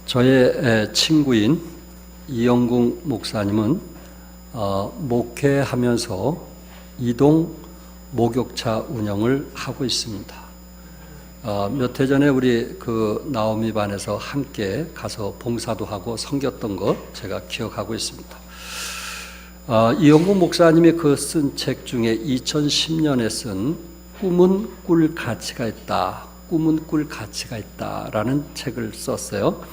저의 친구인 이영궁 목사님은 목회하면서 이동 목욕차 운영을 하고 있습니다. 몇 해 전에 우리 나오미 반에서 함께 가서 봉사도 하고 섬겼던 거 제가 기억하고 있습니다. 이영궁 목사님이 쓴 책 중에 2010년에 쓴 꿈은 꿀 가치가 있다, 꿈은 꿀 가치가 있다라는 책을 썼어요.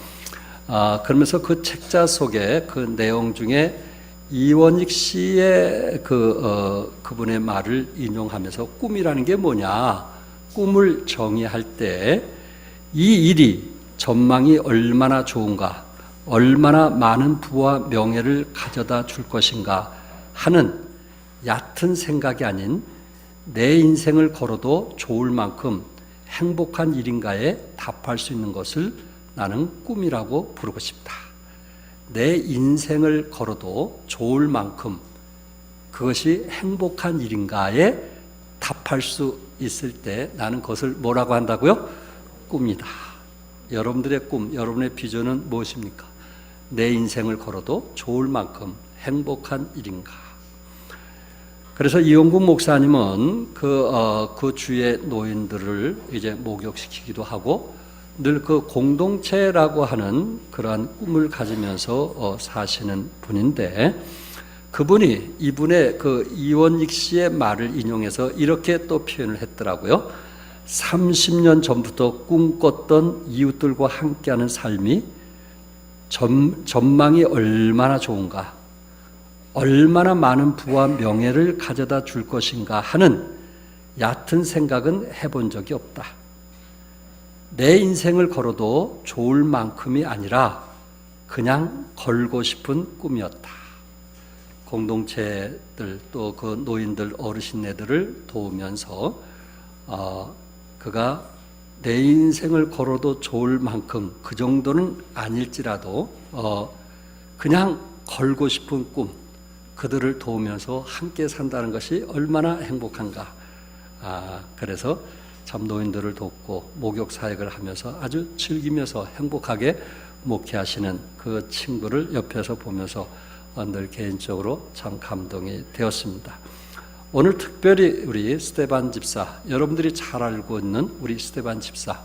그러면서 그 책자 속에 그 내용 중에 이원익 씨의 그분의 말을 인용하면서 꿈이라는 게 뭐냐, 꿈을 정의할 때 이 일이 전망이 얼마나 좋은가, 얼마나 많은 부와 명예를 가져다 줄 것인가 하는 얕은 생각이 아닌 내 인생을 걸어도 좋을 만큼 행복한 일인가에 답할 수 있는 것을 나는 꿈이라고 부르고 싶다. 내 인생을 걸어도 좋을 만큼 그것이 행복한 일인가에 답할 수 있을 때 나는 그것을 뭐라고 한다고요? 꿈이다. 여러분들의 꿈, 여러분의 비전은 무엇입니까? 내 인생을 걸어도 좋을 만큼 행복한 일인가? 그래서 이영궁 목사님은 그 주의 노인들을 이제 목욕시키기도 하고 늘 그 공동체라고 하는 그러한 꿈을 가지면서 사시는 분인데, 그분이 이분의 이원익 씨의 말을 인용해서 이렇게 또 표현을 했더라고요. 30년 전부터 꿈꿨던 이웃들과 함께하는 삶이 전망이 얼마나 좋은가, 얼마나 많은 부와 명예를 가져다 줄 것인가 하는 얕은 생각은 해본 적이 없다. 내 인생을 걸어도 좋을 만큼이 아니라 그냥 걸고 싶은 꿈이었다. 공동체들 또 그 노인들, 어르신네들을 도우면서 그가 내 인생을 걸어도 좋을 만큼 그 정도는 아닐지라도 그냥 걸고 싶은 꿈, 그들을 도우면서 함께 산다는 것이 얼마나 행복한가. 그래서 참 노인들을 돕고 목욕 사역을 하면서 아주 즐기면서 행복하게 목회하시는 그 친구를 옆에서 보면서 늘 개인적으로 참 감동이 되었습니다. 오늘 특별히 우리 스테반 집사, 여러분들이 잘 알고 있는 우리 스테반 집사,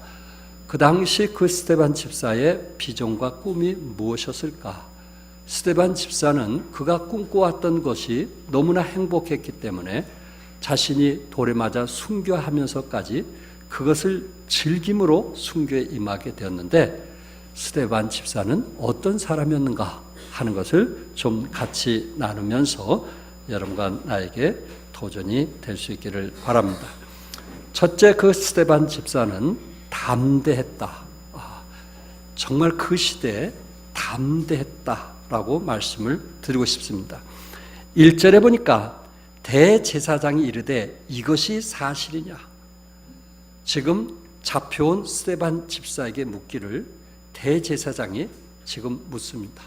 그 당시 그 스테반 집사의 비전과 꿈이 무엇이었을까? 스테반 집사는 그가 꿈꿔왔던 것이 너무나 행복했기 때문에 자신이 돌에 맞아 순교하면서까지 그것을 즐김으로 순교에 임하게 되었는데, 스테반 집사는 어떤 사람이었는가 하는 것을 좀 같이 나누면서 여러분과 나에게 도전이 될 수 있기를 바랍니다. 첫째, 그 스테반 집사는 담대했다. 정말 그 시대에 담대했다라고 말씀을 드리고 싶습니다. 1절에 보니까 대제사장이 이르되 이것이 사실이냐? 지금 잡혀온 스테반 집사에게 묻기를 대제사장이 지금 묻습니다.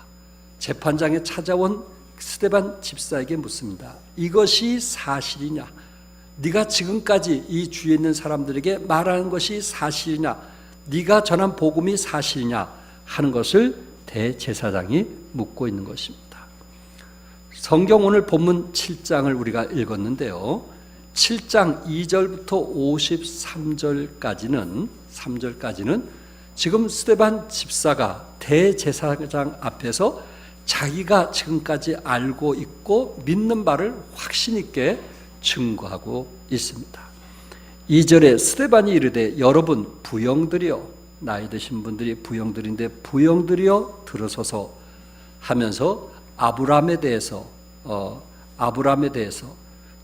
재판장에 찾아온 스테반 집사에게 묻습니다. 이것이 사실이냐? 네가 지금까지 이 주위에 있는 사람들에게 말하는 것이 사실이냐? 네가 전한 복음이 사실이냐? 하는 것을 대제사장이 묻고 있는 것입니다. 성경 오늘 본문 7장을 우리가 읽었는데요. 7장 2절부터 53절까지는 지금 스테반 집사가 대제사장 앞에서 자기가 지금까지 알고 있고 믿는 바를 확신 있게 증거하고 있습니다. 2절에 스테반이 이르되 여러분 부영들이여, 나이 드신 분들이 부영들인데 부영들이여 들으소서 하면서 아브라함에 대해서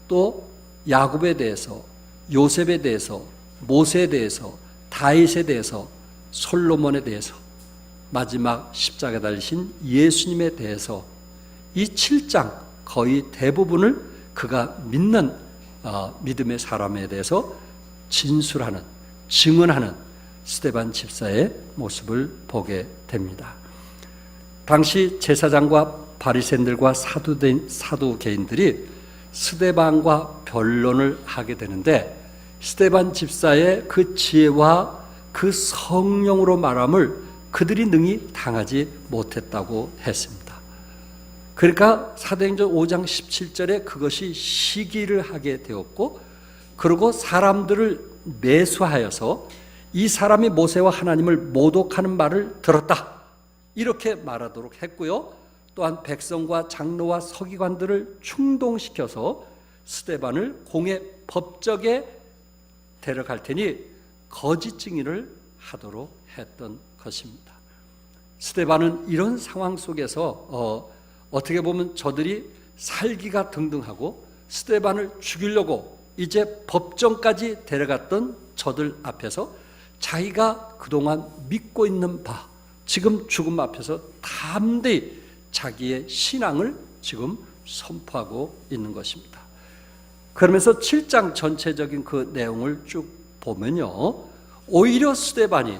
또 야곱에 대해서, 요셉에 대해서, 모세에 대해서, 다윗에 대해서, 솔로몬에 대해서, 마지막 십자가에 달리신 예수님에 대해서 이 7장 거의 대부분을 그가 믿는 믿음의 사람에 대해서 진술하는, 증언하는 스테반 집사의 모습을 보게 됩니다. 당시 제사장과 바리새인들과 사두개인들이 스데반과 변론을 하게 되는데, 스테반 집사의 그 지혜와 그 성령으로 말함을 그들이 능히 당하지 못했다고 했습니다. 그러니까 사도행전 5장 17절에 그것이 시기를 하게 되었고, 그리고 사람들을 매수하여서 이 사람이 모세와 하나님을 모독하는 말을 들었다, 이렇게 말하도록 했고요. 또한 백성과 장로와 서기관들을 충동시켜서 스데반을 공회 법적에 데려갈 테니 거짓 증인을 하도록 했던 것입니다. 스데반은 이런 상황 속에서 어떻게 보면 저들이 살기가 등등하고 스데반을 죽이려고 이제 법정까지 데려갔던 저들 앞에서 자기가 그동안 믿고 있는 바, 지금 죽음 앞에서 담대히 자기의 신앙을 지금 선포하고 있는 것입니다. 그러면서 7장 전체적인 그 내용을 쭉 보면요, 오히려 스데반이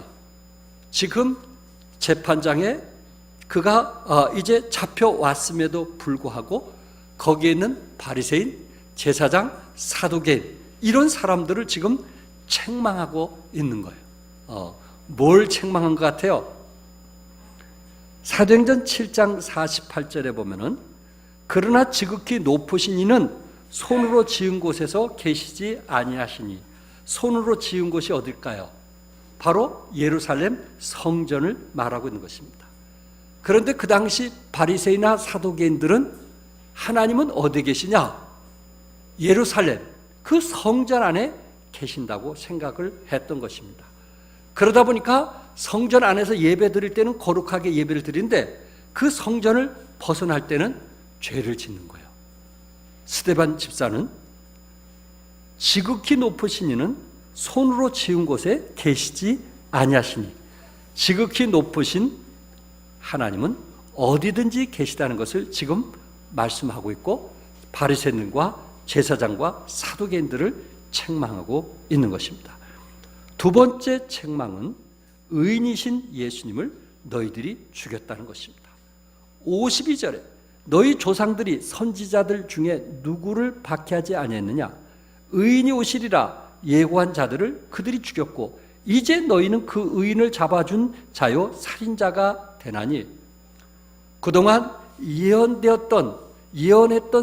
지금 재판장에 그가 이제 잡혀왔음에도 불구하고 거기에 있는 바리새인, 제사장, 사두개인, 이런 사람들을 지금 책망하고 있는 거예요. 뭘 책망한 것 같아요? 사도행전 7장 48절에 보면은, 그러나 지극히 높으신 이는 손으로 지은 곳에서 계시지 아니하시니, 손으로 지은 곳이 어딜까요? 바로 예루살렘 성전을 말하고 있는 것입니다. 그런데 그 당시 바리새인이나 사두개인들은 하나님은 어디 계시냐? 예루살렘 그 성전 안에 계신다고 생각을 했던 것입니다. 그러다 보니까 성전 안에서 예배 드릴 때는 거룩하게 예배를 드리는데 그 성전을 벗어날 때는 죄를 짓는 거예요. 스데반 집사는 지극히 높으신 이는 손으로 지은 곳에 계시지 아니하시니, 지극히 높으신 하나님은 어디든지 계시다는 것을 지금 말씀하고 있고, 바리새인과 제사장과 사두개인들을 책망하고 있는 것입니다. 두 번째 책망은 의인이신 예수님을 너희들이 죽였다는 것입니다. 52절에 너희 조상들이 선지자들 중에 누구를 박해하지 아니했느냐? 의인이 오시리라 예고한 자들을 그들이 죽였고 이제 너희는 그 의인을 잡아준 자요 살인자가 되나니, 그동안 예언했던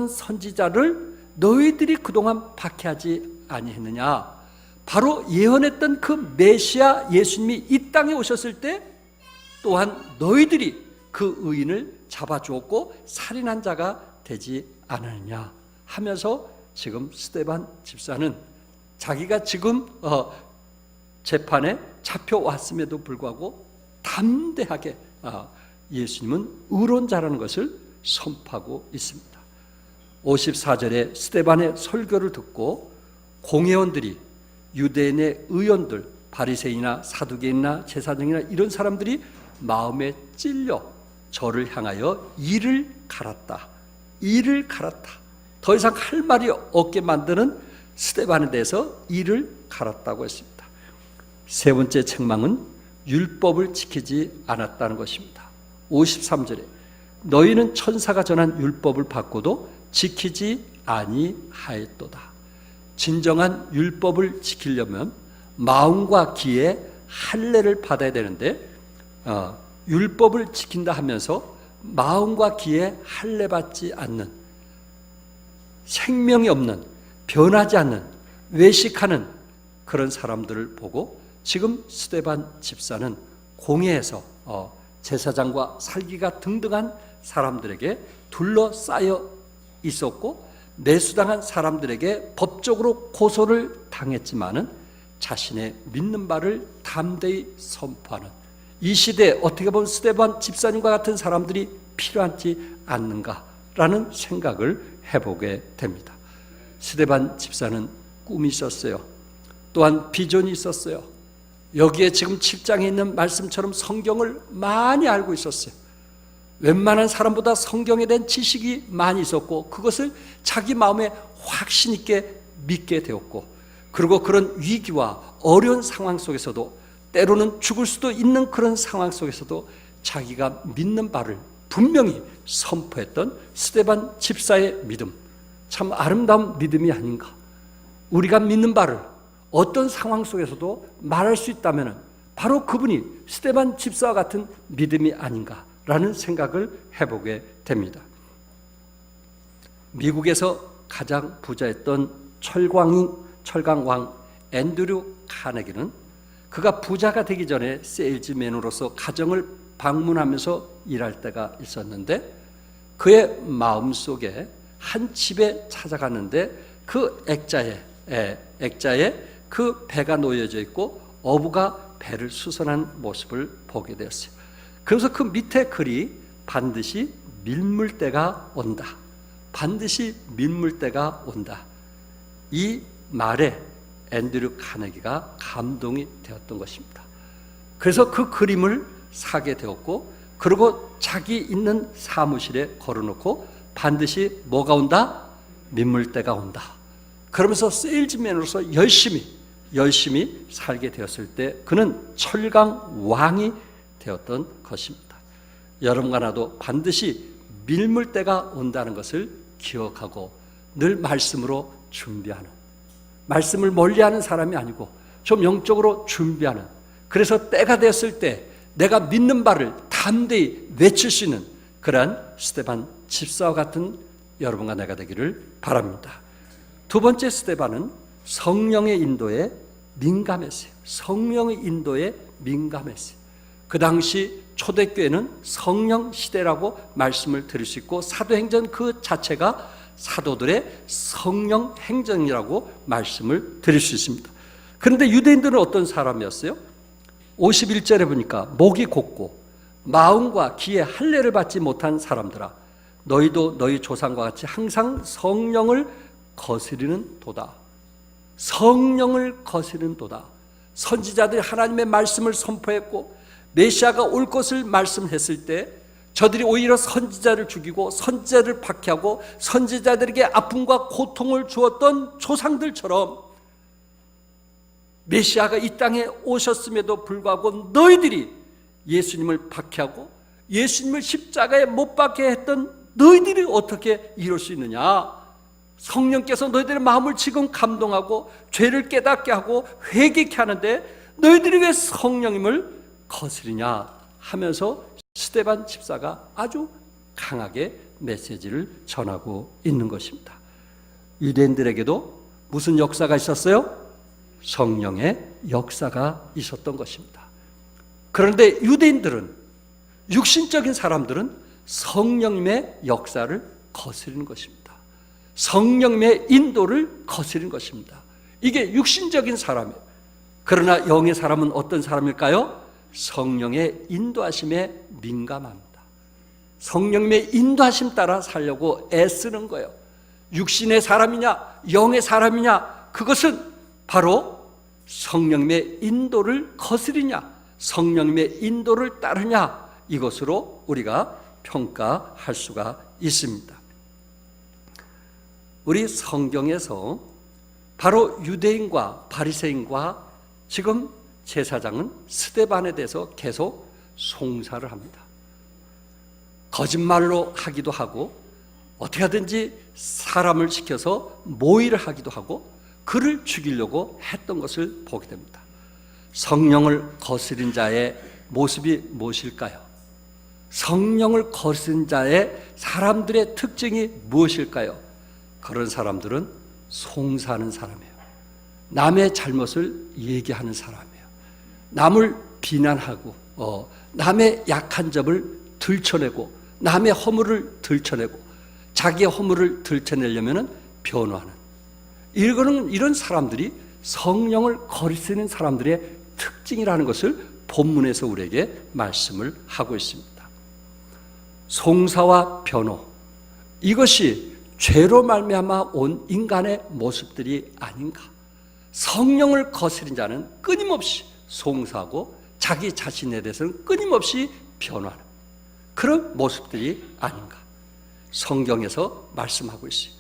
선지자를 너희들이 그동안 박해하지 아니했느냐? 바로 예언했던 그 메시아 예수님이 이 땅에 오셨을 때 또한 너희들이 그 의인을 잡아주었고 살인한 자가 되지 않았느냐 하면서, 지금 스데반 집사는 자기가 지금 재판에 잡혀왔음에도 불구하고 담대하게 예수님은 의론자라는 것을 선포하고 있습니다. 54절에 스데반의 설교를 듣고 공회원들이, 유대인의 의원들, 바리새인이나 사두개인이나 제사장이나 이런 사람들이 마음에 찔려 저를 향하여 이를 갈았다. 더 이상 할 말이 없게 만드는 스데반에 대해서 이를 갈았다고 했습니다. 세 번째 책망은 율법을 지키지 않았다는 것입니다. 53절에 너희는 천사가 전한 율법을 받고도 지키지 아니하였도다. 진정한 율법을 지키려면 마음과 귀에 할례를 받아야 되는데, 율법을 지킨다 하면서 마음과 귀에 할례 받지 않는, 생명이 없는, 변하지 않는, 외식하는 그런 사람들을 보고 지금 스데반 집사는 공회에서 제사장과 살기가 등등한 사람들에게 둘러싸여 있었고 매수당한 사람들에게 법적으로 고소를 당했지만은 자신의 믿는 바를 담대히 선포하는, 이 시대에 어떻게 보면 스데반 집사님과 같은 사람들이 필요하지 않는가라는 생각을 해보게 됩니다. 스데반 집사는 꿈이 있었어요. 또한 비전이 있었어요. 여기에 지금 7장에 있는 말씀처럼 성경을 많이 알고 있었어요. 웬만한 사람보다 성경에 대한 지식이 많이 있었고 그것을 자기 마음에 확신 있게 믿게 되었고, 그리고 그런 위기와 어려운 상황 속에서도, 때로는 죽을 수도 있는 그런 상황 속에서도 자기가 믿는 바를 분명히 선포했던 스데반 집사의 믿음, 참 아름다운 믿음이 아닌가. 우리가 믿는 바를 어떤 상황 속에서도 말할 수 있다면 바로 그분이 스데반 집사와 같은 믿음이 아닌가라는 생각을 해보게 됩니다. 미국에서 가장 부자였던 철강왕 앤드류 카네기는 그가 부자가 되기 전에 세일즈맨으로서 가정을 방문하면서 일할 때가 있었는데, 그의 마음속에 한 집에 찾아갔는데 그 액자에 그 배가 놓여져 있고 어부가 배를 수선한 모습을 보게 되었어요. 그래서 그 밑에 글이 반드시 밀물 때가 온다. 반드시 밀물 때가 온다. 이 말에 앤드류 카네기가 감동이 되었던 것입니다. 그래서 그 그림을 사게 되었고, 그리고 자기 있는 사무실에 걸어놓고 반드시 뭐가 온다? 밀물 때가 온다. 그러면서 세일즈맨으로서 열심히 살게 되었을 때 그는 철강 왕이 되었던 것입니다. 여러분과 나도 반드시 밀물 때가 온다는 것을 기억하고 늘 말씀으로 준비하는, 말씀을 멀리하는 사람이 아니고 좀 영적으로 준비하는, 그래서 때가 됐을 때 내가 믿는 바를 담대히 외칠 수 있는 그러한 스데반 집사와 같은 여러분과 내가 되기를 바랍니다. 두 번째 스데반은 성령의 인도에 민감했어요. 성령의 인도에 민감했어요. 그 당시 초대교회는 성령 시대라고 말씀을 드릴 수 있고, 사도행전 그 자체가 사도들의 성령 행전이라고 말씀을 드릴 수 있습니다. 그런데 유대인들은 어떤 사람이었어요? 51절에 보니까 목이 곧고 마음과 귀에 할례를 받지 못한 사람들아, 너희도 너희 조상과 같이 항상 성령을 거스리는 도다. 성령을 거스리는 도다. 선지자들이 하나님의 말씀을 선포했고 메시아가 올 것을 말씀했을 때 저들이 오히려 선지자를 죽이고 선지자를 박해하고 선지자들에게 아픔과 고통을 주었던 조상들처럼 메시아가 이 땅에 오셨음에도 불구하고 너희들이 예수님을 박해하고 예수님을 십자가에 못 박게 했던 너희들이 어떻게 이룰 수 있느냐? 성령께서 너희들의 마음을 지금 감동하고 죄를 깨닫게 하고 회개케 하는데 너희들이 왜 성령님을 거스리냐 하면서 스데반 집사가 아주 강하게 메시지를 전하고 있는 것입니다. 유대인들에게도 무슨 역사가 있었어요? 성령의 역사가 있었던 것입니다. 그런데 유대인들은, 육신적인 사람들은 성령님의 역사를 거스리는 것입니다. 성령님의 인도를 거스리는 것입니다. 이게 육신적인 사람이에요. 그러나 영의 사람은 어떤 사람일까요? 성령의 인도하심에 민감합니다. 성령님의 인도하심 따라 살려고 애쓰는 거예요. 육신의 사람이냐 영의 사람이냐, 그것은 바로 성령님의 인도를 거스리냐 성령님의 인도를 따르냐, 이것으로 우리가 평가할 수가 있습니다. 우리 성경에서 바로 유대인과 바리새인과 지금 제사장은 스데반에 대해서 계속 송사를 합니다. 거짓말로 하기도 하고 어떻게 하든지 사람을 시켜서 모의를 하기도 하고 그를 죽이려고 했던 것을 보게 됩니다. 성령을 거스린 자의 모습이 무엇일까요? 성령을 거스린 자의 사람들의 특징이 무엇일까요? 그런 사람들은 송사하는 사람이에요. 남의 잘못을 얘기하는 사람이에요. 남을 비난하고 남의 약한 점을 들춰내고 남의 허물을 들춰내고 자기의 허물을 들춰내려면 변호하는, 이런 사람들이 성령을 거스리는 사람들의 특징이라는 것을 본문에서 우리에게 말씀을 하고 있습니다. 송사와 변호, 이것이 죄로 말미암아 온 인간의 모습들이 아닌가. 성령을 거스린 자는 끊임없이 송사하고 자기 자신에 대해서는 끊임없이 변호하는 그런 모습들이 아닌가 성경에서 말씀하고 있어요.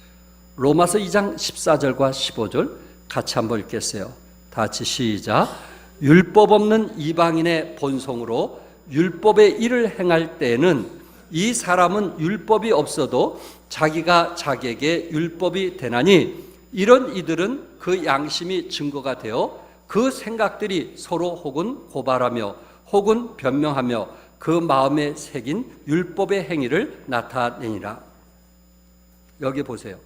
로마서 2장 14절과 15절 같이 한번 읽겠어요. 다 같이 시작. 율법 없는 이방인의 본성으로 율법의 일을 행할 때에는 이 사람은 율법이 없어도 자기가 자기에게 율법이 되나니 이런 이들은 그 양심이 증거가 되어 그 생각들이 서로 혹은 고발하며 혹은 변명하며 그 마음에 새긴 율법의 행위를 나타내니라. 여기 보세요.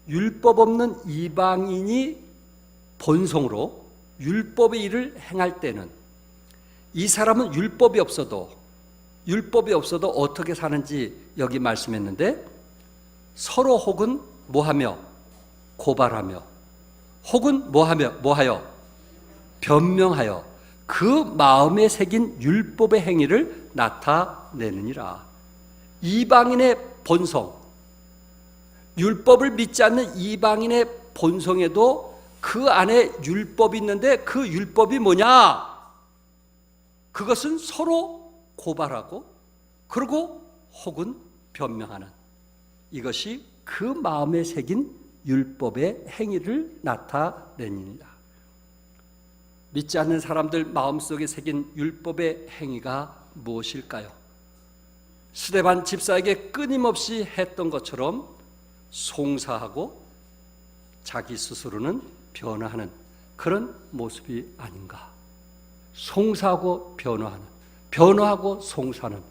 율법 없는 이방인이 본성으로 율법의 일을 행할 때는 이 사람은 율법이 없어도 어떻게 사는지 여기 말씀했는데 서로 혹은 뭐하며 고발하며 혹은 뭐하여 변명하여 그 마음에 새긴 율법의 행위를 나타내느니라. 이방인의 본성, 율법을 믿지 않는 이방인의 본성에도 그 안에 율법이 있는데 그 율법이 뭐냐? 그것은 서로 고발하고 그리고 혹은 변명하는, 이것이 그 마음에 새긴 율법의 행위를 나타내니라. 믿지 않는 사람들 마음속에 새긴 율법의 행위가 무엇일까요? 스데반 집사에게 끊임없이 했던 것처럼 송사하고 자기 스스로는 변화하는 그런 모습이 아닌가. 송사하고 변화하고 송사하는,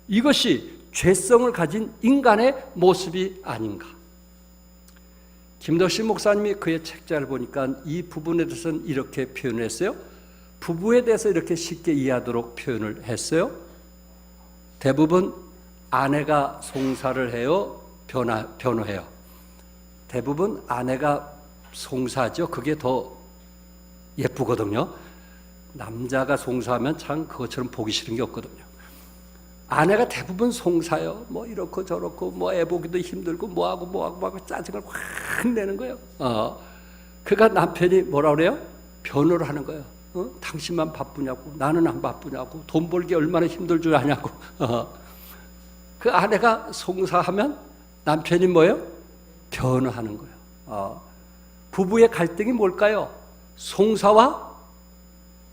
이것이 죄성을 가진 인간의 모습이 아닌가. 김덕신 목사님이 그의 책자를 보니까 이 부분에 대해서는 이렇게 표현했어요. 부부에 대해서 이렇게 쉽게 이해하도록 표현을 했어요. 대부분 아내가 송사를 해요, 변호해요. 대부분 아내가 송사하죠. 그게 더 예쁘거든요. 남자가 송사하면 참 그것처럼 보기 싫은 게 없거든요. 아내가 대부분 송사요. 뭐 이렇고 저렇고 뭐 애보기도 힘들고 뭐하고 짜증을 확 내는 거예요. 그러니까 남편이 뭐라 그래요? 변호를 하는 거예요. 당신만 바쁘냐고, 나는 안 바쁘냐고, 돈 벌기 얼마나 힘들 줄 아냐고. 그 아내가 송사하면 남편이 뭐예요? 변호하는 거예요. 부부의 갈등이 뭘까요? 송사와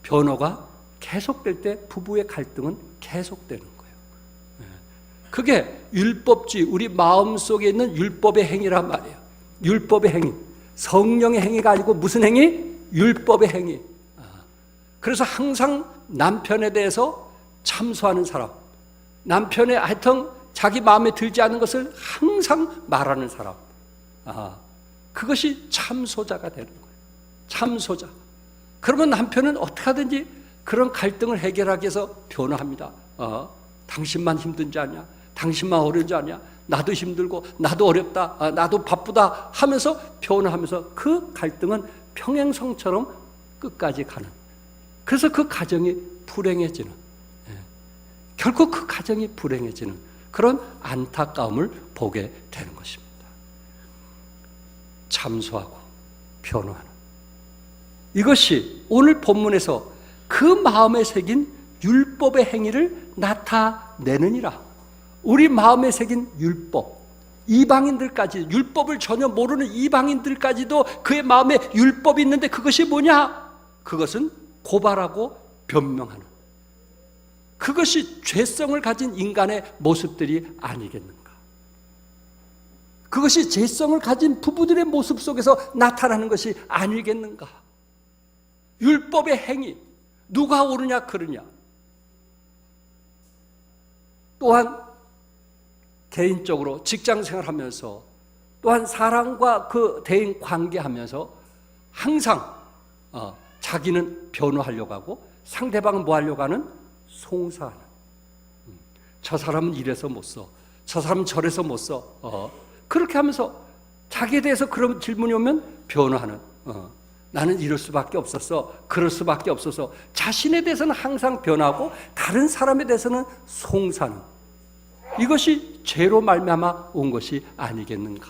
변호가 계속될 때 부부의 갈등은 계속되는 거예요. 그게 율법주의, 우리 마음속에 있는 율법의 행위란 말이에요. 율법의 행위, 성령의 행위가 아니고 무슨 행위? 율법의 행위. 그래서 항상 남편에 대해서 참소하는 사람, 남편의 하여튼 자기 마음에 들지 않는 것을 항상 말하는 사람, 그것이 참소자가 되는 거예요. 참소자. 그러면 남편은 어떻게 하든지 그런 갈등을 해결하기 위해서 변호합니다. 당신만 힘든지 아냐? 당신만 어려운지 아냐? 나도 힘들고 나도 어렵다, 나도 바쁘다 하면서 변호하면서 그 갈등은 평행선처럼 끝까지 가는, 그래서 그 가정이 불행해지는, 결국 그 가정이 불행해지는 그런 안타까움을 보게 되는 것입니다. 참소하고 변호하는, 이것이 오늘 본문에서 그 마음에 새긴 율법의 행위를 나타내느니라. 우리 마음에 새긴 율법, 이방인들까지, 율법을 전혀 모르는 이방인들까지도 그의 마음에 율법이 있는데 그것이 뭐냐? 그것은 고발하고 변명하는, 그것이 죄성을 가진 인간의 모습들이 아니겠는가? 그것이 죄성을 가진 부부들의 모습 속에서 나타나는 것이 아니겠는가? 율법의 행위, 누가 옳으냐 그르냐. 또한 개인적으로 직장생활하면서, 또한 사람과 그 대인 관계하면서 항상 자기는 변호하려고 하고 상대방은 뭐 하려고 하는? 송사하는. 저 사람은 이래서 못 써, 저 사람은 저래서 못 써. 그렇게 하면서 자기에 대해서 그런 질문이 오면 변호하는. 나는 이럴 수밖에 없었어, 그럴 수밖에 없어서 자신에 대해서는 항상 변하고 다른 사람에 대해서는 송사는, 이것이 죄로 말미암아 온 것이 아니겠는가?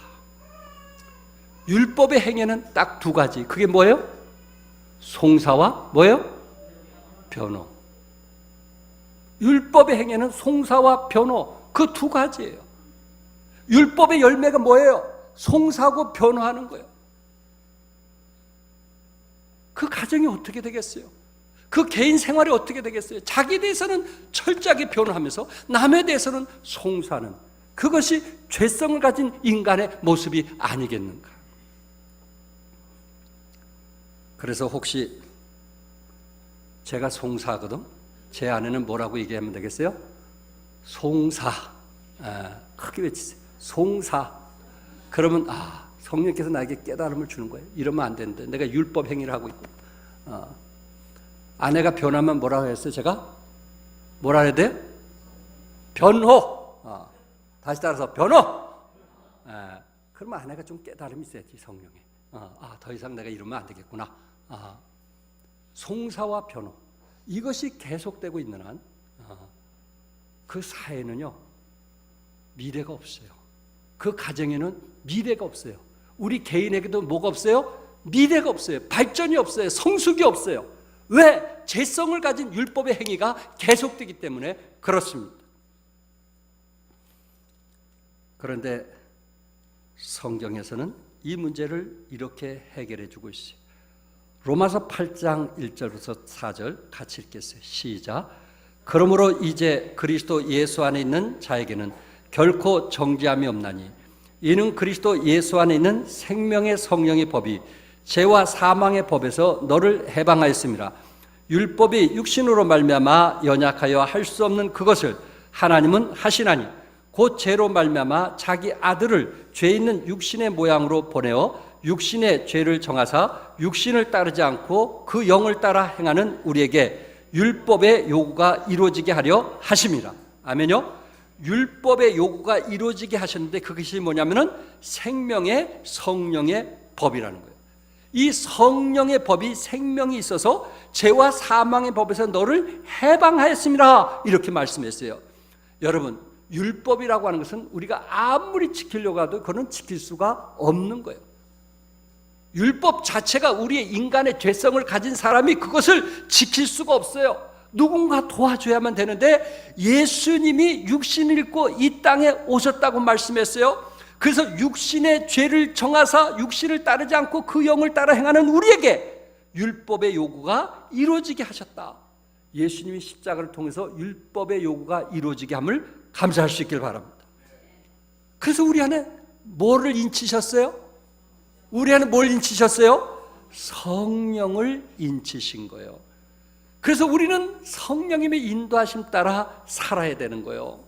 율법의 행위는 딱 두 가지. 그게 뭐예요? 송사와 뭐예요? 변호. 율법의 행위는 송사와 변호, 그 두 가지예요. 율법의 열매가 뭐예요? 송사하고 변호하는 거예요. 그 가정이 어떻게 되겠어요? 그 개인 생활이 어떻게 되겠어요? 자기에 대해서는 철저하게 변호하면서 남에 대해서는 송사하는, 그것이 죄성을 가진 인간의 모습이 아니겠는가? 그래서 혹시 제가 송사거든. 제 아내는 뭐라고 얘기하면 되겠어요? 송사. 크게 외치세요. 송사. 그러면 성령께서 나에게 깨달음을 주는 거예요. 이러면 안 되는데 내가 율법 행위를 하고 있고. 아내가 변하면 뭐라고 했어요? 제가 뭐라 해야 돼? 변호. 다시 따라서 변호. 그러면 아내가 좀 깨달음이 있어야지, 성령에. 더 이상 내가 이러면 안 되겠구나. 송사와 변호, 이것이 계속되고 있는 한 그 사회는요 미래가 없어요. 그 가정에는 미래가 없어요. 우리 개인에게도 뭐가 없어요? 미래가 없어요. 발전이 없어요. 성숙이 없어요. 왜? 죄성을 가진 율법의 행위가 계속되기 때문에 그렇습니다. 그런데 성경에서는 이 문제를 이렇게 해결해 주고 있어요. 로마서 8장 1절부터 4절 같이 읽겠어요. 시작. 그러므로 이제 그리스도 예수 안에 있는 자에게는 결코 정죄함이 없나니 이는 그리스도 예수 안에 있는 생명의 성령의 법이 죄와 사망의 법에서 너를 해방하였습니다. 율법이 육신으로 말미암아 연약하여 할 수 없는 그것을 하나님은 하시나니 곧 죄로 말미암아 자기 아들을 죄 있는 육신의 모양으로 보내어 육신의 죄를 정하사 육신을 따르지 않고 그 영을 따라 행하는 우리에게 율법의 요구가 이루어지게 하려 하심이라. 아멘요? 율법의 요구가 이루어지게 하셨는데 그것이 뭐냐면은 생명의 성령의 법이라는 거예요. 이 성령의 법이 생명이 있어서 죄와 사망의 법에서 너를 해방하였습니다. 이렇게 말씀했어요. 여러분, 율법이라고 하는 것은 우리가 아무리 지키려고 해도 그건 지킬 수가 없는 거예요. 율법 자체가 우리의 인간의 죄성을 가진 사람이 그것을 지킬 수가 없어요. 누군가 도와줘야만 되는데 예수님이 육신을 입고 이 땅에 오셨다고 말씀했어요. 그래서 육신의 죄를 정하사 육신을 따르지 않고 그 영을 따라 행하는 우리에게 율법의 요구가 이루어지게 하셨다. 예수님이 십자가를 통해서 율법의 요구가 이루어지게 함을 감사할 수 있길 바랍니다. 그래서 우리 안에 뭐를 인치셨어요? 우리 안에 뭘 인치셨어요? 성령을 인치신 거예요. 그래서 우리는 성령님의 인도하심 따라 살아야 되는 거예요.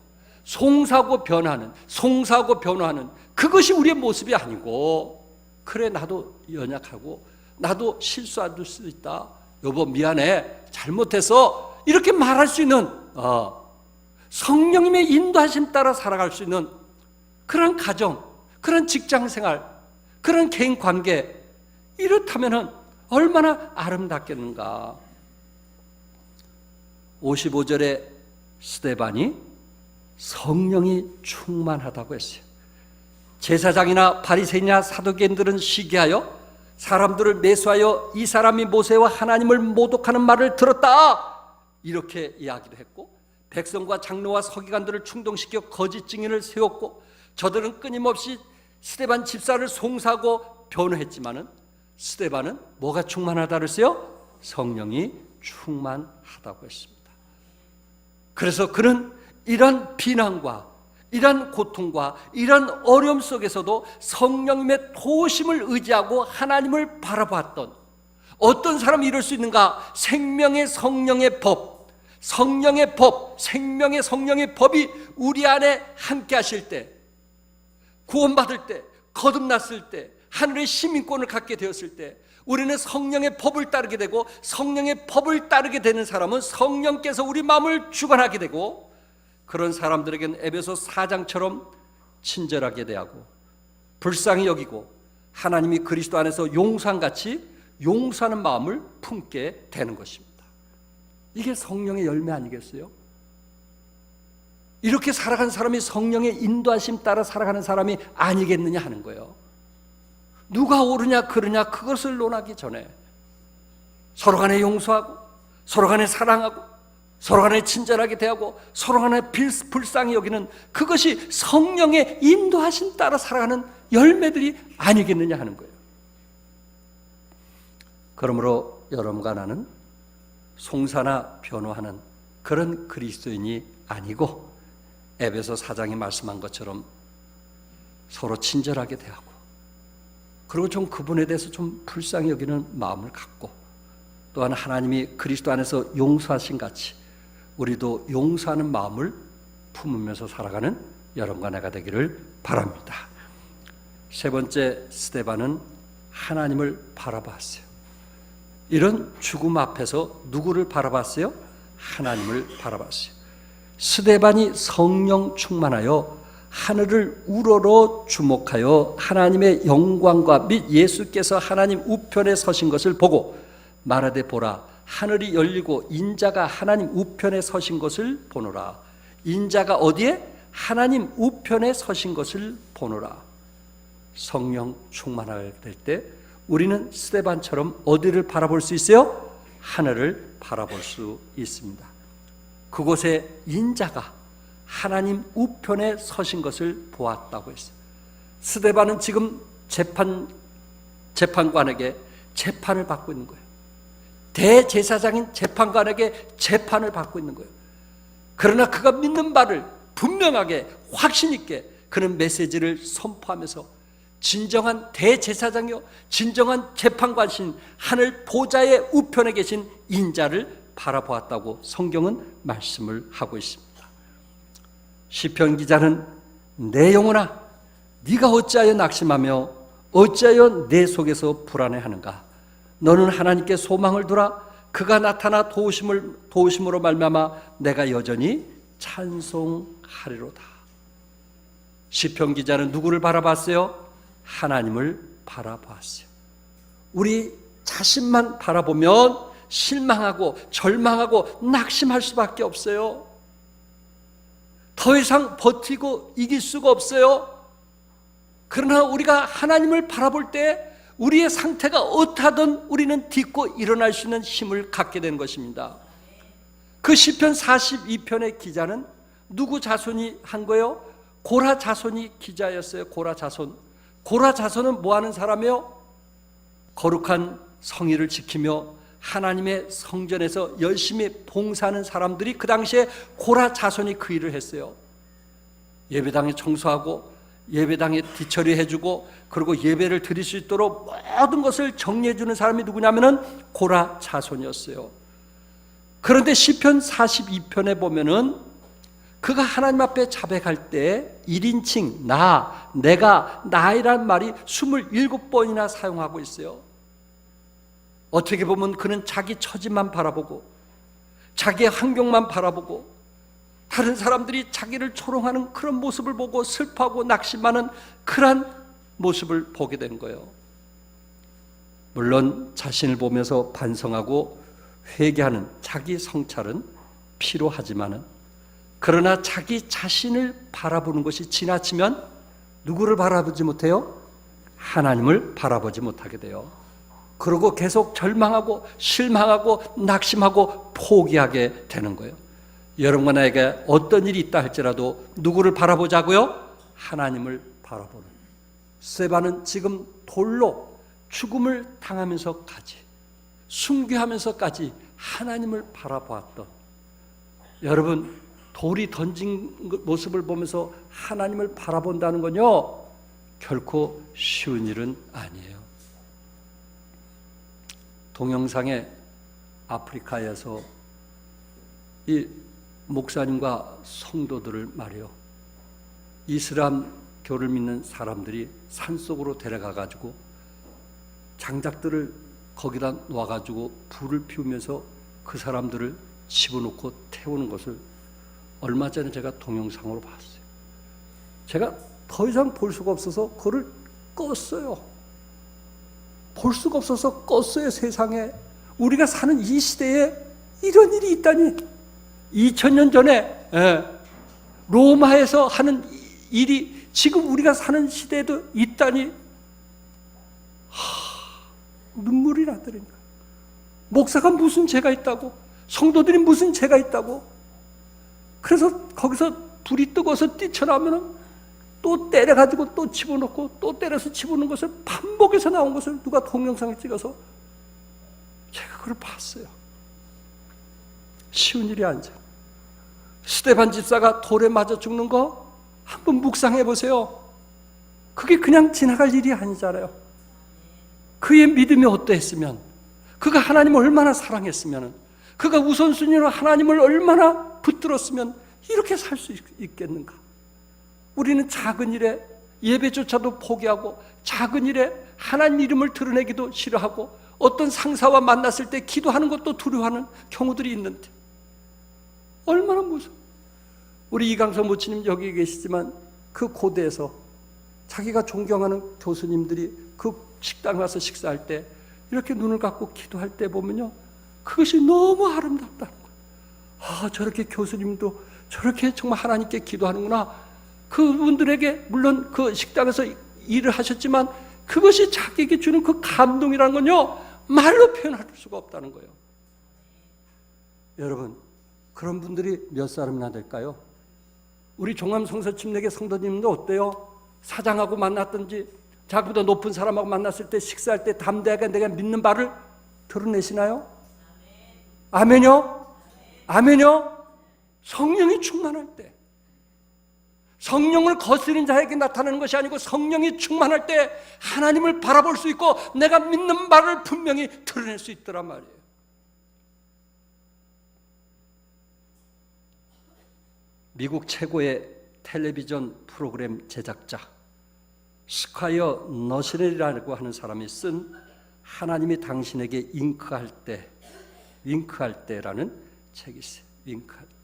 송사하고 변화하는 그것이 우리의 모습이 아니고, 그래 나도 연약하고 나도 실수할 수 있다, 여보 미안해 잘못해서, 이렇게 말할 수 있는 성령님의 인도하심 따라 살아갈 수 있는 그런 가정, 그런 직장생활, 그런 개인 관계, 이렇다면 얼마나 아름답겠는가. 55절에 스데반이 성령이 충만하다고 했어요. 제사장이나 바리새인이나 사두개인들은 시기하여 사람들을 매수하여 이 사람이 모세와 하나님을 모독하는 말을 들었다, 이렇게 이야기도 했고, 백성과 장로와 서기관들을 충동시켜 거짓 증인을 세웠고, 저들은 끊임없이 스데반 집사를 송사하고 변호했지만은 스데반은 뭐가 충만하다고 했어요? 성령이 충만하다고 했습니다. 그래서 그는 이런 비난과 이런 고통과 이런 어려움 속에서도 성령님의 도우심을 의지하고 하나님을 바라봤던, 어떤 사람이 이럴 수 있는가? 생명의 성령의 법, 성령의 법, 생명의 성령의 법이 우리 안에 함께 하실 때, 구원받을 때, 거듭났을 때, 하늘의 시민권을 갖게 되었을 때 우리는 성령의 법을 따르게 되고, 성령의 법을 따르게 되는 사람은 성령께서 우리 마음을 주관하게 되고, 그런 사람들에게는 에베소 4장처럼 친절하게 대하고 불쌍히 여기고 하나님이 그리스도 안에서 용산같이 용서하는 마음을 품게 되는 것입니다. 이게 성령의 열매 아니겠어요? 이렇게 살아가는 사람이 성령의 인도하심 따라 살아가는 사람이 아니겠느냐 하는 거예요. 누가 옳으냐 그르냐 그것을 논하기 전에 서로 간에 용서하고, 서로 간에 사랑하고, 서로 간에 친절하게 대하고, 서로 간에 불쌍히 여기는 그것이 성령의 인도하심 따라 살아가는 열매들이 아니겠느냐 하는 거예요. 그러므로 여러분과 나는 송사나 변호하는 그런 그리스도인이 아니고, 에베소 4장이 말씀한 것처럼 서로 친절하게 대하고 그리고 좀 그분에 대해서 좀 불쌍히 여기는 마음을 갖고, 또한 하나님이 그리스도 안에서 용서하신 같이 우리도 용서하는 마음을 품으면서 살아가는 여러분과 내가 되기를 바랍니다. 세 번째, 스데반은 하나님을 바라봤어요. 이런 죽음 앞에서 누구를 바라봤어요? 하나님을 바라봤어요. 스데반이 성령 충만하여 하늘을 우러러 주목하여 하나님의 영광과 및 예수께서 하나님 우편에 서신 것을 보고 말하되 보라, 하늘이 열리고 인자가 하나님 우편에 서신 것을 보노라. 인자가 어디에? 하나님 우편에 서신 것을 보노라. 성령 충만하게 될 때 우리는 스데반처럼 어디를 바라볼 수 있어요? 하늘을 바라볼 수 있습니다. 그곳에 인자가 하나님 우편에 서신 것을 보았다고 했어요. 스데반은 지금 재판관에게 재판을 받고 있는 거예요. 대제사장인 재판관에게 재판을 받고 있는 거예요. 그러나 그가 믿는 바를 분명하게 확신 있게 그는 메시지를 선포하면서 진정한 대제사장이요 진정한 재판관신 하늘 보좌의 우편에 계신 인자를 바라보았다고 성경은 말씀을 하고 있습니다. 시편 기자는 내 영혼아 네가 어찌하여 낙심하며 어찌하여 내 속에서 불안해하는가. 너는 하나님께 소망을 두라. 그가 나타나 도우심으로 말미암아 내가 여전히 찬송하리로다. 시편 기자는 누구를 바라봤어요? 하나님을 바라봤어요. 우리 자신만 바라보면 실망하고 절망하고 낙심할 수밖에 없어요. 더 이상 버티고 이길 수가 없어요. 그러나 우리가 하나님을 바라볼 때 우리의 상태가 어떠하든 우리는 딛고 일어날 수 있는 힘을 갖게 되는 것입니다. 그 시편 42편의 기자는 누구 자손이 한 거예요? 고라 자손이 기자였어요. 고라 자손. 고라 자손은 뭐 하는 사람이요? 거룩한 성의를 지키며 하나님의 성전에서 열심히 봉사하는 사람들이 그 당시에 고라 자손이 그 일을 했어요. 예배당에 청소하고 예배당에 뒤처리 해주고 그리고 예배를 드릴 수 있도록 모든 것을 정리해 주는 사람이 누구냐면은 고라 자손이었어요. 그런데 시편 42편에 보면은 그가 하나님 앞에 자백할 때 1인칭 나, 내가, 나이란 말이 27번이나 사용하고 있어요. 어떻게 보면 그는 자기 처지만 바라보고 자기의 환경만 바라보고 다른 사람들이 자기를 조롱하는 그런 모습을 보고 슬퍼하고 낙심하는 그러한 모습을 보게 된 거예요. 물론 자신을 보면서 반성하고 회개하는 자기 성찰은 필요하지만은 그러나 자기 자신을 바라보는 것이 지나치면 누구를 바라보지 못해요? 하나님을 바라보지 못하게 돼요. 그리고 계속 절망하고 실망하고 낙심하고 포기하게 되는 거예요. 여러분과 나에게 어떤 일이 있다 할지라도 누구를 바라보자고요? 하나님을 바라보는. 스데반은 지금 돌로 죽음을 당하면서까지 순교하면서까지 하나님을 바라보았던, 여러분 돌이 던진 모습을 보면서 하나님을 바라본다는 건요 결코 쉬운 일은 아니에요. 동영상에 아프리카에서 이 목사님과 성도들을 말이요, 이슬람교를 믿는 사람들이 산속으로 데려가가지고 장작들을 거기다 놓아가지고 불을 피우면서 그 사람들을 집어넣고 태우는 것을 얼마 전에 제가 동영상으로 봤어요. 제가 더 이상 볼 수가 없어서 그걸 껐어요. 볼 수가 없어서 껐어요. 세상에 우리가 사는 이 시대에 이런 일이 있다니. 2000년 전에 로마에서 하는 일이 지금 우리가 사는 시대에도 있다니 눈물이 나더라니까. 목사가 무슨 죄가 있다고, 성도들이 무슨 죄가 있다고. 그래서 거기서 불이 뜨거워서 뛰쳐나오면 또 때려가지고 또 집어넣고 또 때려서 집어넣는 것을 반복해서 나온 것을 누가 동영상에 찍어서 제가 그걸 봤어요. 쉬운 일이 아니죠. 스데반 집사가 돌에 맞아 죽는 거 한번 묵상해 보세요. 그게 그냥 지나갈 일이 아니잖아요. 그의 믿음이 어떠했으면, 그가 하나님을 얼마나 사랑했으면, 그가 우선순위로 하나님을 얼마나 붙들었으면 이렇게 살 수 있겠는가? 우리는 작은 일에 예배조차도 포기하고, 작은 일에 하나님 이름을 드러내기도 싫어하고, 어떤 상사와 만났을 때 기도하는 것도 두려워하는 경우들이 있는데 얼마나 무서워. 우리 이강서 모치님 여기 계시지만 그 고대에서 자기가 존경하는 교수님들이 그 식당 가서 식사할 때 이렇게 눈을 감고 기도할 때 보면요, 그것이 너무 아름답다는 거예요. 저렇게 교수님도 저렇게 정말 하나님께 기도하는구나. 그분들에게 물론 그 식당에서 일을 하셨지만 그것이 자기에게 주는 그 감동이라는 건요, 말로 표현할 수가 없다는 거예요. 여러분, 그런 분들이 몇 사람이나 될까요? 우리 종암성서침례교 성도님도 어때요? 사장하고 만났든지 자기보다 높은 사람하고 만났을 때 식사할 때 담대하게 내가 믿는 바를 드러내시나요? 아멘요? 아멘요? 성령이 충만할 때, 성령을 거스린 자에게 나타나는 것이 아니고 성령이 충만할 때 하나님을 바라볼 수 있고 내가 믿는 바를 분명히 드러낼 수 있더란 말이에요. 미국 최고의 텔레비전 프로그램 제작자 스콰이어 너시렐이라고 하는 사람이 쓴 하나님이 당신에게 윙크할 때라는 책이 있어요. 윙크할 때.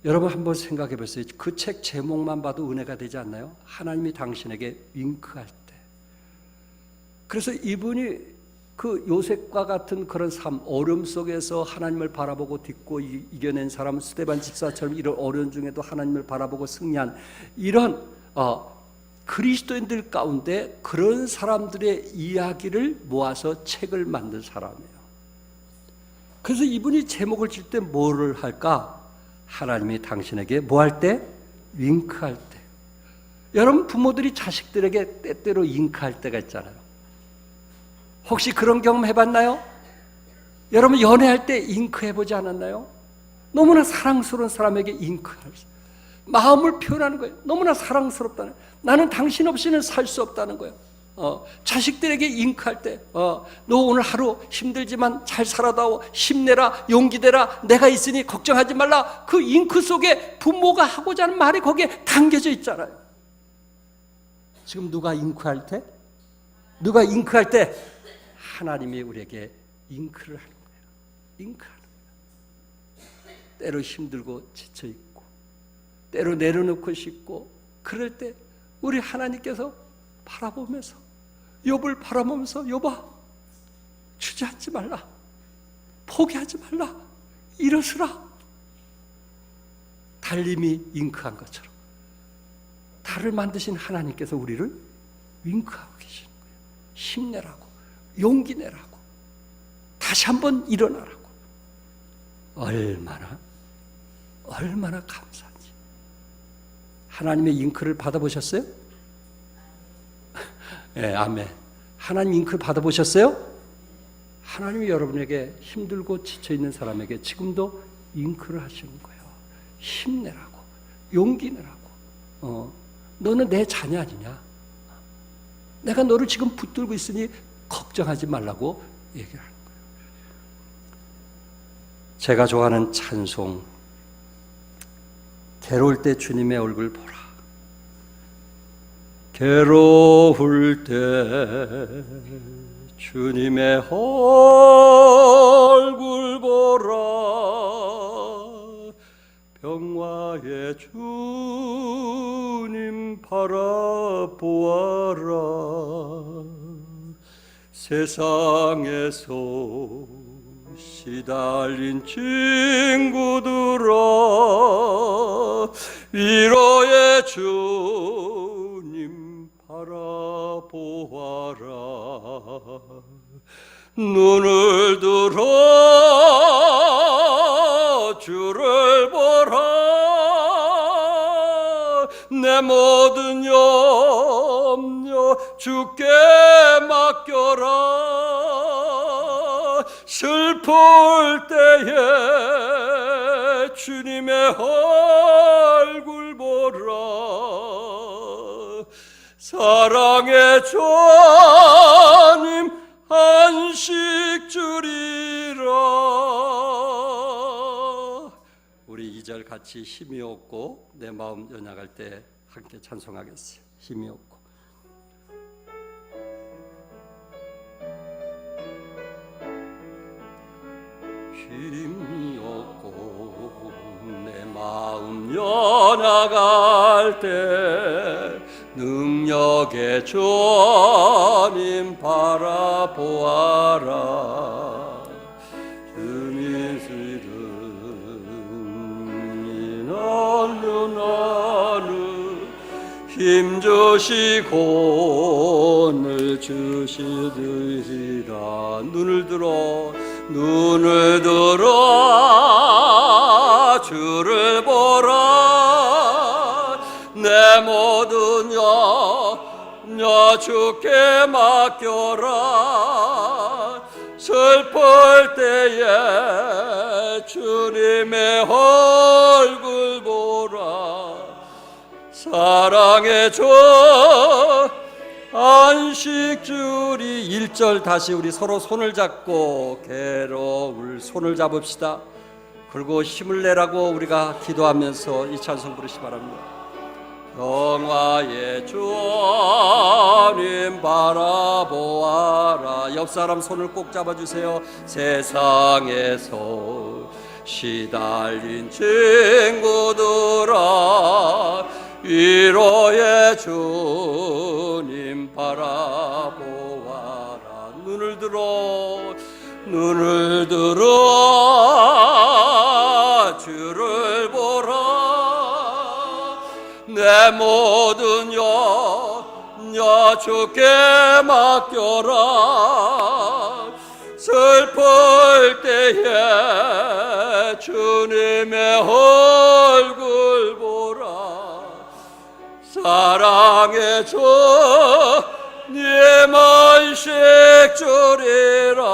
여러분 한번 생각해 보세요. 그 책 제목만 봐도 은혜가 되지 않나요? 하나님이 당신에게 윙크할 때. 그래서 이분이 그 요셉과 같은 그런 삶, 어려움 속에서 하나님을 바라보고 딛고 이겨낸 사람, 스데반 집사처럼 이런 어려움 중에도 하나님을 바라보고 승리한 이런 그리스도인들 가운데 그런 사람들의 이야기를 모아서 책을 만든 사람이에요. 그래서 이분이 제목을 질 때 뭐를 할까? 하나님이 당신에게 뭐 할 때? 윙크할 때. 여러분 부모들이 자식들에게 때때로 윙크할 때가 있잖아요. 혹시 그런 경험 해봤나요? 여러분 연애할 때 윙크 해보지 않았나요? 너무나 사랑스러운 사람에게 윙크할 때 마음을 표현하는 거예요. 너무나 사랑스럽다는, 나는 당신 없이는 살 수 없다는 거예요. 자식들에게 윙크할 때, 너 오늘 하루 힘들지만 잘 살아다오, 힘내라, 용기 내라, 내가 있으니 걱정하지 말라. 그 윙크 속에 부모가 하고자 하는 말이 거기에 담겨져 있잖아요. 지금 누가 윙크할 때? 누가 윙크할 때? 하나님이 우리에게 윙크를 하는 거예요. 윙크하는 거예요. 때로 힘들고 지쳐있고, 때로 내려놓고 싶고, 그럴 때 우리 하나님께서 바라보면서, 욥을 바라보면서, 욥아 주저앉지 말라, 포기하지 말라, 일어서라. 달님이 윙크한 것처럼 달을 만드신 하나님께서 우리를 윙크하고 계시는 거예요. 힘내라고, 용기 내라고, 다시 한번 일어나라고. 얼마나 감사한지. 하나님의 윙크를 받아보셨어요? 네, 아멘. 하나님 윙크 받아보셨어요? 하나님이 여러분에게 힘들고 지쳐있는 사람에게 지금도 윙크를 하시는 거예요. 힘내라고, 용기 내라고. 너는 내 자녀 아니냐? 내가 너를 지금 붙들고 있으니 걱정하지 말라고 얘기를 하는 거예요. 제가 좋아하는 찬송, 괴로울 때 주님의 얼굴 보라. 괴로울 때 주님의 얼굴 보라. 평화의 주님 바라보아라. 세상에서 시달린 친구들아, 위로의 주님 바라보아라. 눈을 들어 주를 보라. 내 모든 염려 주께 맡겨라. 슬플 때에 주님의 얼굴 보라. 사랑의 주님 안식 주리라. 우리 2절 같이 힘이 없고 내 마음 연약할 때 함께 찬송하겠어요. 힘이 없고. 힘이 없고 내 마음 연약할 때 능력의 주님 바라보아라. 주님 시름이 나는 힘 주시고 늘 주시리라. 눈을 들어 주를 보라. 내 모든 여 주께 맡겨라. 슬플 때에 주님의 얼굴 보라. 사랑의 주 안식 주리. 1절 다시 우리 서로 손을 잡고 괴로울 손을 잡읍시다. 그리고 힘을 내라고 우리가 기도하면서 이 찬송 부르시 바랍니다. 평화의 주님 바라보아라. 옆 사람 손을 꼭 잡아주세요. 세상에서 시달린 친구들아 위로의 주님 바라보아라. 눈을 들어 주를 보라. 내 모든 여 주께 맡겨라. 슬플 때에 주님의 얼굴 보라. 사랑의 주 님 안식 주리라.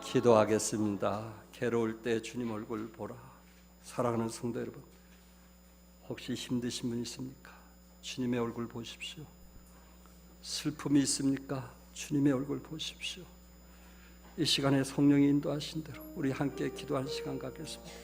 기도하겠습니다. 괴로울 때 주님 얼굴 보라. 사랑하는 성도 여러분, 혹시 힘드신 분 있습니까? 주님의 얼굴 보십시오. 슬픔이 있습니까? 주님의 얼굴 보십시오. 이 시간에 성령이 인도하신 대로 우리 함께 기도할 시간 갖겠습니다.